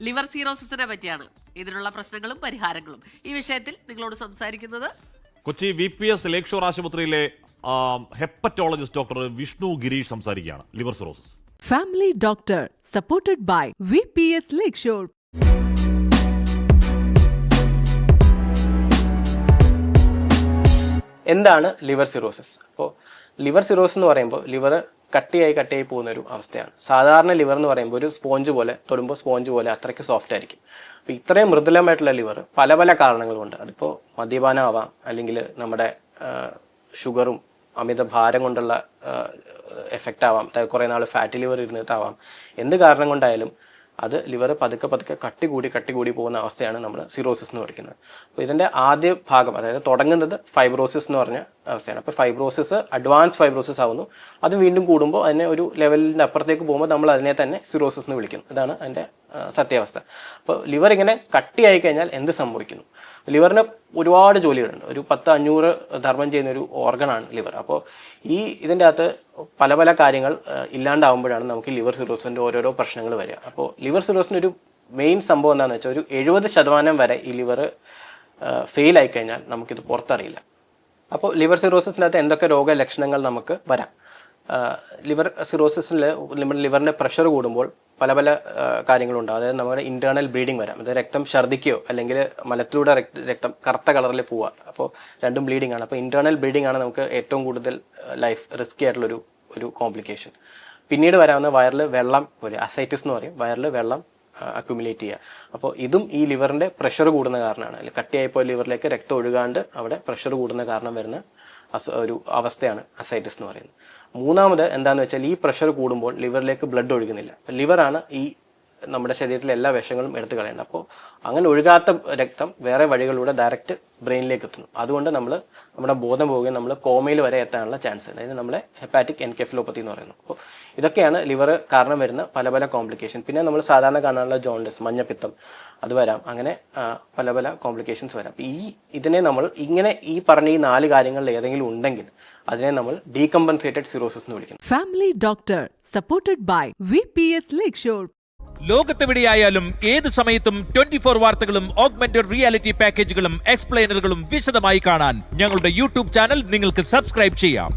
Liver സിറോസിസിനെ പറ്റിയാണ്. ഇതിനുള്ള പ്രശ്നങ്ങളും പരിഹാരങ്ങളും ഈ വിഷയത്തിൽ നിങ്ങളോട് സംസാരിക്കുന്നത് കൊച്ചി VPS ലേക്ക് ഷോർ ആശുപത്രിയിലെ ഹെപ്പറ്റോളജിസ്റ്റ് ഡോക്ടർ വിഷ്ണു ഗിരീഷ് സംസാരിക്കുകയാണ്. Liver cirrhosis family doctor supported by VPS Lakeshore. എന്താണ് ലിവർ സിറോസിസ്? അപ്പോൾ ലിവർ സിറോസിസ് എന്ന് പറയുമ്പോൾ ലിവർ കട്ടിയായി പോകുന്ന ഒരു അവസ്ഥയാണ്. സാധാരണ ലിവർ എന്ന് പറയുമ്പോൾ ഒരു സ്പോഞ്ച് പോലെ, തൊടുമ്പോൾ സ്പോഞ്ച് പോലെ അത്രയ്ക്ക് സോഫ്റ്റ് ആയിരിക്കും. അപ്പോൾ ഇത്രയും മൃദുലമായിട്ടുള്ള ലിവർ പല പല കാരണങ്ങളുണ്ട്. അതിപ്പോൾ മദ്യപാനം ആവാം, അല്ലെങ്കിൽ നമ്മുടെ ഷുഗറും അമിത ഭാരം കൊണ്ടുള്ള എഫക്റ്റ് ആവാം, കുറേ നാൾ ഫാറ്റി ലിവർ ഇരുന്നിട്ടാവാം. എന്ത് കാരണം കൊണ്ടായാലും അത് ലിവർ പതുക്കെ കട്ടി കൂടി പോകുന്ന അവസ്ഥയാണ് നമ്മൾ സിറോസിസ് എന്ന് വിളിക്കുന്നത്. അപ്പോൾ ഇതിൻ്റെ ആദ്യ ഭാഗം, അതായത് തുടങ്ങുന്നത് ഫൈബ്രോസിസ് എന്ന് പറഞ്ഞ അവസ്ഥയാണ്. അപ്പോൾ ഫൈബ്രോസിസ് അഡ്വാൻസ് ഫൈബ്രോസിസ് ആവുന്നു. അത് വീണ്ടും കൂടുമ്പോൾ അതിനെ ഒരു ലെവലിൻ്റെ അപ്പുറത്തേക്ക് പോകുമ്പോൾ നമ്മൾ അതിനെ തന്നെ സിറോസിസ് എന്ന് വിളിക്കുന്നു. ഇതാണ് അതിൻ്റെ സത്യാവസ്ഥ. അപ്പോൾ ലിവർ ഇങ്ങനെ കട്ടിയായി കഴിഞ്ഞാൽ എന്ത് സംഭവിക്കുന്നു? ലിവറിന് ഒരുപാട് ജോലികളുണ്ട്. ഒരു 10-500 ധർമ്മം ചെയ്യുന്ന ഒരു ഓർഗനാണ് ലിവർ. അപ്പോൾ ഇതിൻ്റെ അകത്ത് പല പല കാര്യങ്ങൾ ഇല്ലാണ്ടാവുമ്പോഴാണ് നമുക്ക് ലിവർ സിറോസിൻ്റെ ഓരോരോ പ്രശ്നങ്ങൾ വരിക. അപ്പോൾ ലിവർ സിറോസിൻ്റെ ഒരു മെയിൻ സംഭവം എന്താണെന്ന് വെച്ചാൽ ഒരു 70% വരെ ഈ ലിവർ ഫെയിൽ ആയി കഴിഞ്ഞാൽ നമുക്കിത് പുറത്തറിയില്ല. അപ്പോൾ ലിവർ സിറോസിസിനകത്ത് എന്തൊക്കെ രോഗലക്ഷണങ്ങൾ നമുക്ക് വരാം? ലിവർ സിറോസിസിൽ ലിവറിൻ്റെ പ്രഷർ കൂടുമ്പോൾ പല പല കാര്യങ്ങളുണ്ടാകും. അതായത് നമ്മുടെ ഇന്റേണൽ ബ്ലീഡിങ് വരാം. അതായത് രക്തം ഛർദ്ദിക്കുകയോ അല്ലെങ്കിൽ മലത്തിലൂടെ രക്തം കറുത്ത കളറിൽ പോവുക. അപ്പോൾ രണ്ടും ബ്ലീഡിംഗ് ആണ്. അപ്പോൾ ഇന്റേണൽ ബ്ലീഡിംഗ് ആണ് നമുക്ക് ഏറ്റവും കൂടുതൽ ലൈഫ് റിസ്കി ആയിട്ടുള്ളൊരു കോംപ്ലിക്കേഷൻ. പിന്നീട് വരാവുന്ന വയറിൽ വെള്ളം, ഒരു അസൈറ്റിസ് എന്ന് പറയും, വയറിൽ വെള്ളം അക്യുമുലേറ്റ് ചെയ്യുക. അപ്പോൾ ഇതും ഈ ലിവറിൻ്റെ പ്രഷർ കൂടുന്ന കാരണമാണ്. കട്ടിയായിപ്പോയ ലിവറിലേക്ക് രക്തം ഒഴുകാണ്ട് അവിടെ പ്രഷർ കൂടുന്ന കാരണം വരുന്ന ഒരു അവസ്ഥയാണ് അസൈറ്റിസ് എന്ന് പറയുന്നത്. മൂന്നാമത് എന്താണെന്ന് വെച്ചാൽ ഈ പ്രഷർ കൂടുമ്പോൾ ലിവറിലേക്ക് ബ്ലഡ് ഒഴുകുന്നില്ല. ലിവറാണ് ഈ നമ്മുടെ ശരീരത്തിലെ എല്ലാ വിഷങ്ങളും എടുത്തു കളയേണ്ടത്. അപ്പോൾ അങ്ങനെ ഒഴുകാത്ത രക്തം വേറെ വഴികളിലൂടെ ഡയറക്റ്റ് ബ്രെയിനിലേക്ക് എത്തുന്നു. അതുകൊണ്ട് നമ്മുടെ ബോധം പോവുകയും നമ്മൾ കോമയിൽ വരെ എത്താനുള്ള ചാൻസ് ഉണ്ട്. അതായത് നമ്മളെ ഹെപ്പാറ്റിക് എൻകെഫലോപ്പത്തി എന്ന് പറയുന്നു. അപ്പോൾ ഇതൊക്കെയാണ് ലിവർ കാരണം വരുന്ന പല പല കോംപ്ലിക്കേഷൻ. പിന്നെ നമ്മൾ സാധാരണ കാണാനുള്ള ജോണ്ടിസ്, മഞ്ഞപ്പിത്തം, അത് വരാം. അങ്ങനെ പല പല കോംപ്ലിക്കേഷൻസ് വരാം. അപ്പോൾ ഇതിനെ നമ്മൾ ഇങ്ങനെ ഈ പറഞ്ഞ ഈ 4 കാര്യങ്ങളിൽ ഏതെങ്കിലും ഉണ്ടെങ്കിൽ അതിനെ നമ്മൾ ഡീകമ്പൻസേറ്റഡ് സിറോസിസ് എന്ന് വിളിക്കുന്നു. Family doctor supported by VPS Lakeshore. ലോകത്തെവിടെയായാലും ഏത് സമയത്തും 24 വാർത്തകളും ഓഗ്മെന്റഡ് റിയാലിറ്റി പാക്കേജുകളും എക്സ്പ്ലെയിനറുകളും വിശദമായി കാണാൻ ഞങ്ങളുടെ YouTube ചാനൽ നിങ്ങൾക്ക് സബ്സ്ക്രൈബ് ചെയ്യാം.